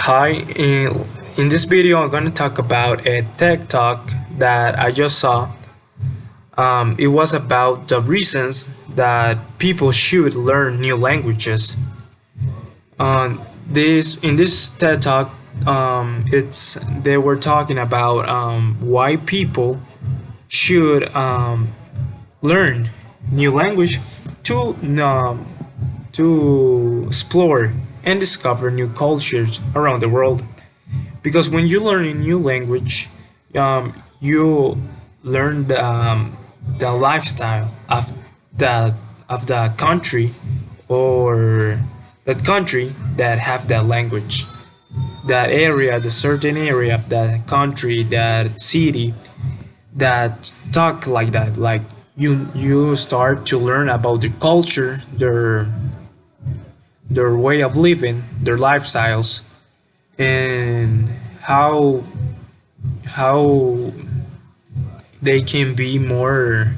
Hi, in this video, I'm going to talk about a tech talk that I just saw. It was about the reasons that people should learn new languages. This in this TED talk, it's they were talking about why people should learn new language to explore and discover new cultures around the world. Because when you learn a new language, you learn the lifestyle of the country or that country that have that language, that area, the certain area of that country, that city that talk like that. Like you start to learn about their culture, their way of living, their lifestyles, and how they can be more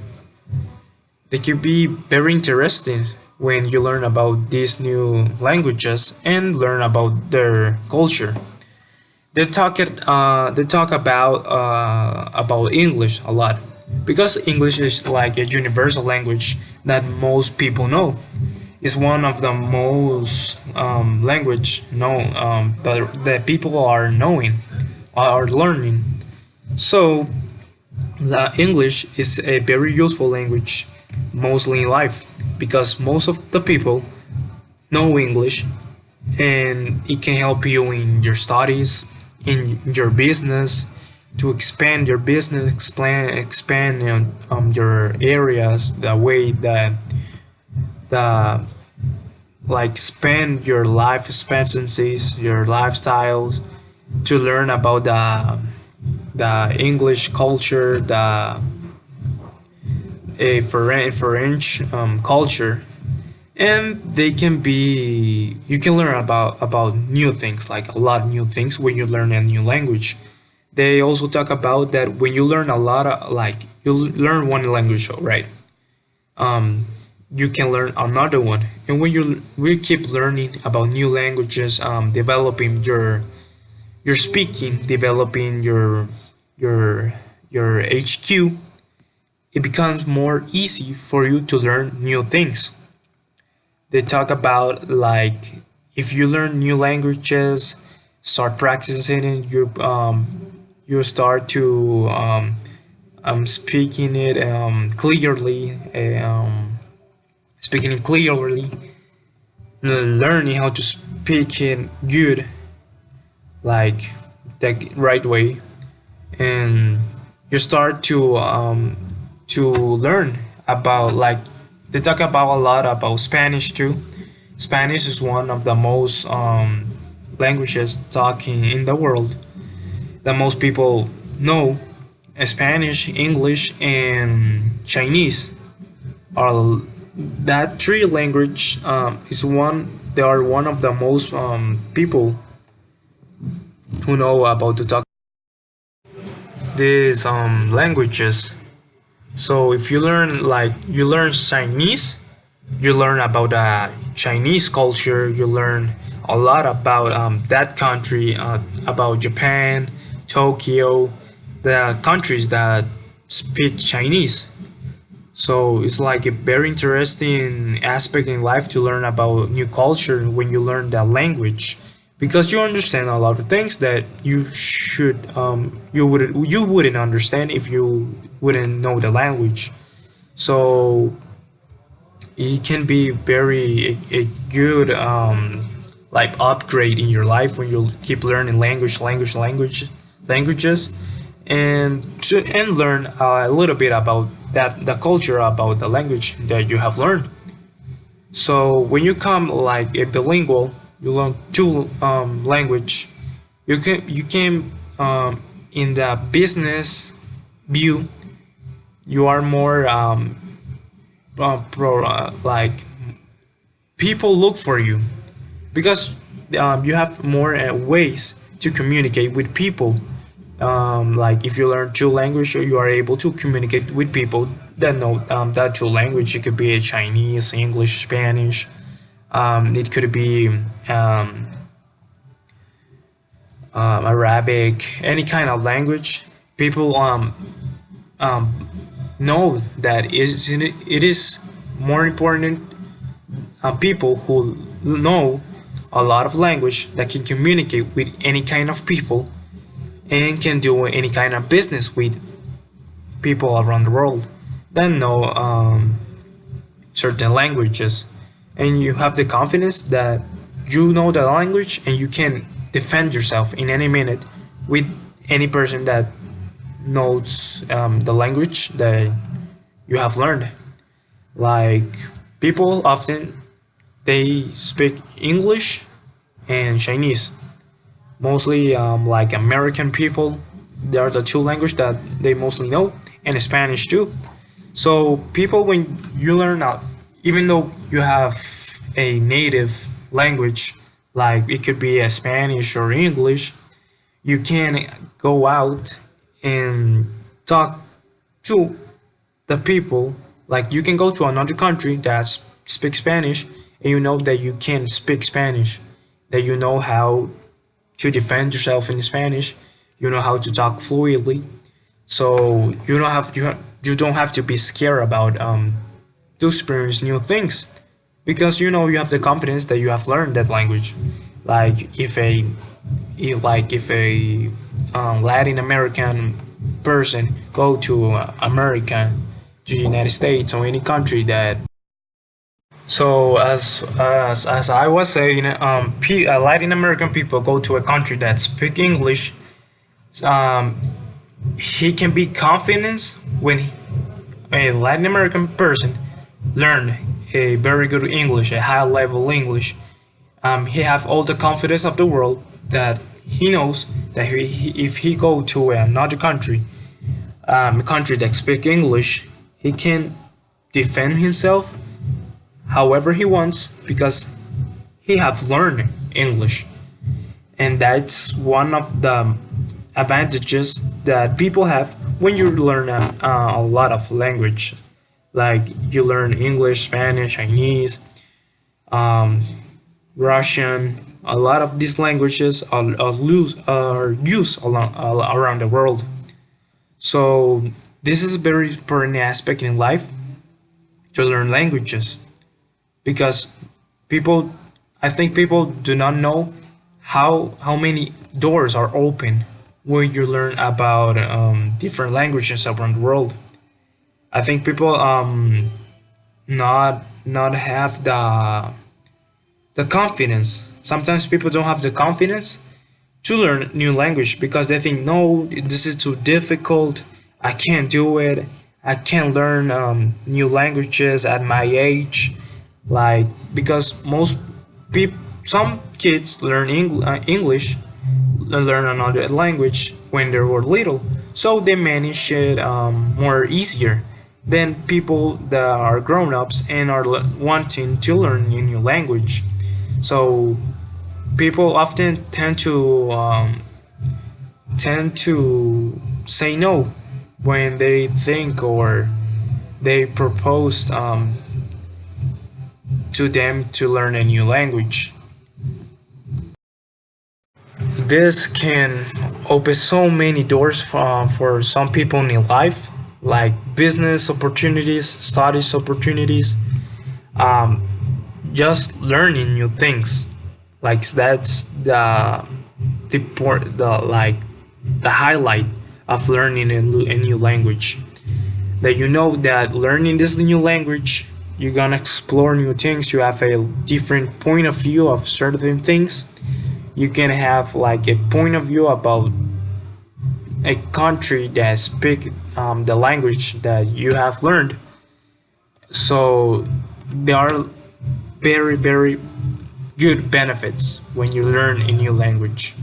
they can be very interesting when you learn about these new languages and learn about their culture. They talk about English a lot because English is like a universal language that most people know. It's one of the most language known that people are knowing are learning. So the English is a very useful language mostly in life because most of the people know English, and it can help you in your studies, in your business, to expand your business, expand your areas, the way that the like spend your life expectancies, your lifestyles, to learn about the English culture, the a French culture, and they can be you can learn about new things, like a lot of new things when you learn a new language. They also talk about that when you learn a lot of like you learn one language, right? um you can learn another one, and when you keep learning about new languages, developing your speaking, developing your your HQ, it becomes more easy for you to learn new things. They talk about like if you learn new languages, start practicing it, you start to speaking it clearly, speaking it clearly, learning how to speak it good, like the right way, and you start to learn about like they talk about a lot about Spanish too. Spanish is one of the most languages talking in the world that most people know. Spanish, English, and Chinese are that three language is one. They are one of the most people who know about to talk these languages. So if you learn like you learn Chinese, you learn about the Chinese culture. You learn a lot about that country, about Japan, Tokyo, the countries that speak Chinese. So it's like a very interesting aspect in life to learn about new culture when you learn that language, because you understand a lot of things that you wouldn't understand if you wouldn't know the language. So it can be a good like upgrade in your life when you keep learning languages, and learn a little bit about that the culture about the language that you have learned. So when you come like a bilingual, you learn two language. You can in the business view, you are more like people look for you because you have more ways to communicate with people. Like if you learn two language, you are able to communicate with people that know that two language. It could be a Chinese, English, Spanish. It could be Arabic, any kind of language, people um, know that it is more important people who know a lot of language that can communicate with any kind of people and can do any kind of business with people around the world that know certain languages, and you have the confidence that you know the language and you can defend yourself in any minute with any person that knows the language that you have learned. Like people often they speak English and Chinese, mostly like American people. They are the two languages that they mostly know, and Spanish too. So people, when you learn out, even though you have a native language, like it could be a Spanish or English, you can go out and talk to the people. Like you can go to another country that speaks Spanish, and you know that you can speak Spanish, that you know how to defend yourself in Spanish, you know how to talk fluently. So you don't have to be scared about to experience new things, because you know you have the confidence that you have learned that language. Like if a Latin American person go to America, to United States or any country that. So as I was saying, Latin American people go to a country that speak English. Um, he can be confident when a Latin American person learn a very good English, a high level English. He have all the confidence of the world that he knows that if he go to another country, a country that speak English, he can defend himself however he wants because he have learned English, and that's one of the advantages that people have when you learn a lot of language. Like you learn English, Spanish, Chinese, um, Russian. A lot of these languages are used around the world. So this is a very important aspect in life, to learn languages, because people, I think people do not know how many doors are open when you learn about different languages around the world. I think people not have the confidence. Sometimes people don't have the confidence to learn new language because they think, no, this is too difficult. I can't do it. I can't learn new languages at my age. Like because most people, some kids learn English, learn another language when they were little, so they manage it more easier than people that are grown-ups and are wanting to learn a new language. So people often tend to say no when they think or they propose to them to learn a new language. This can open so many doors for some people in life, like business opportunities, studies opportunities, um, just learning new things. Like that's the highlight of learning a new language. That you know that learning this new language, you're gonna explore new things. You have a different point of view of certain things. You can have like a point of view about a country that speak the language that you have learned. So there are very good benefits when you learn a new language.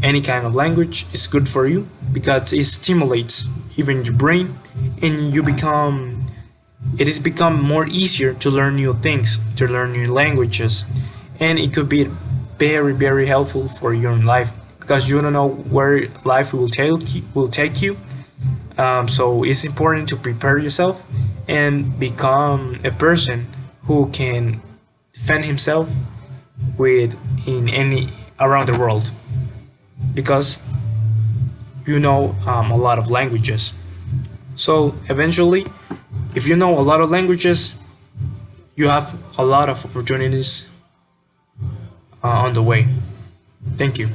Any kind of language is good for you because it stimulates even your brain, and it has become more easier to learn new things, to learn new languages, and it could be very helpful for you in life because you don't know where life will take you. So it's important to prepare yourself and become a person who can defend himself with in any around the world. because you know a lot of languages. So eventually, if you know a lot of languages, you have a lot of opportunities on the way. Thank you.